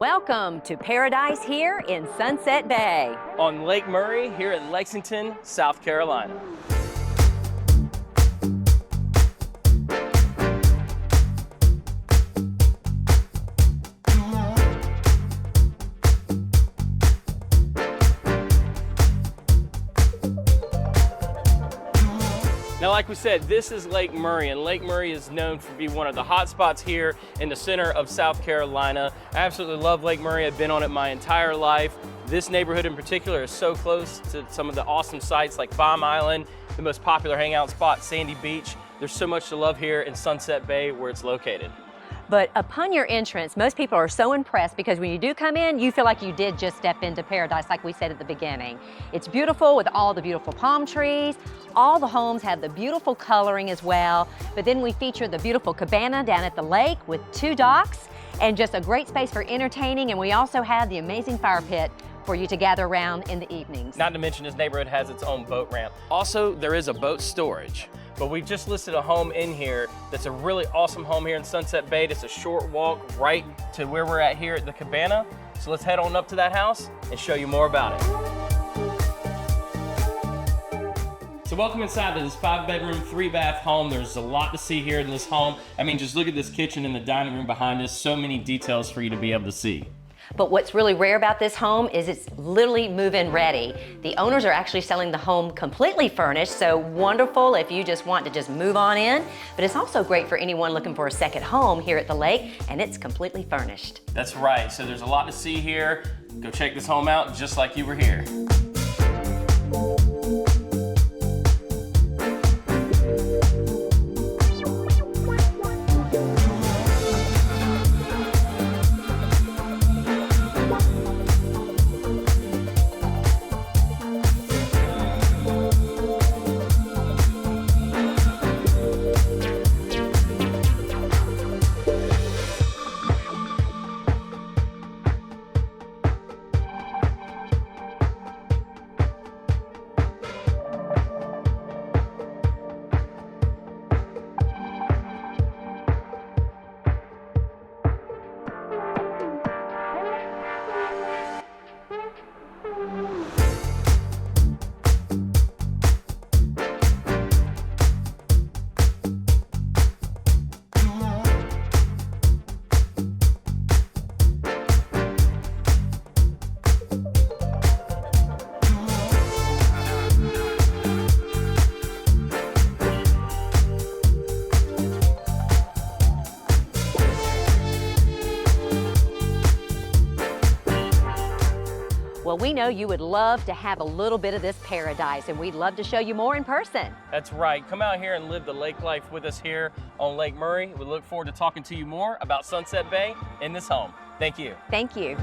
Welcome to paradise here in Sunset Bay. On Lake Murray here in Lexington, South Carolina. Now, like we said, this is Lake Murray, and Lake Murray is known for being one of the hot spots here in the center of South Carolina. I absolutely love Lake Murray. I've been on it my entire life. This neighborhood in particular is so close to some of the awesome sites like Baum Island, the most popular hangout spot, Sandy Beach. There's so much to love here in Sunset Bay where it's located. But upon your entrance, most people are so impressed because when you do come in, you feel like you did just step into paradise, like we said at the beginning. It's beautiful with all the beautiful palm trees. All the homes have the beautiful coloring as well. But then we feature the beautiful cabana down at the lake with 2 docks and just a great space for entertaining. And we also have the amazing fire pit for you to gather around in the evenings. Not to mention this neighborhood has its own boat ramp. Also, there is a boat storage. But we've just listed a home in here that's a really awesome home here in Sunset Bay. It's a short walk right to where we're at here at the cabana. So let's head on up to that house and show you more about it. So welcome inside to this 5-bedroom, 3-bath home. There's a lot to see here in this home. I mean, just look at this kitchen and the dining room behind us. So many details for you to be able to see. But what's really rare about this home is it's literally move-in ready. The owners are actually selling the home completely furnished, so wonderful if you just want to just move on in. But it's also great for anyone looking for a second home here at the lake, and it's completely furnished. That's right, so there's a lot to see here. Go check this home out just like you were here. Well, we know you would love to have a little bit of this paradise, and we'd love to show you more in person. That's right. Come out here and live the lake life with us here on Lake Murray. We look forward to talking to you more about Sunset Bay in this home. Thank you. Thank you.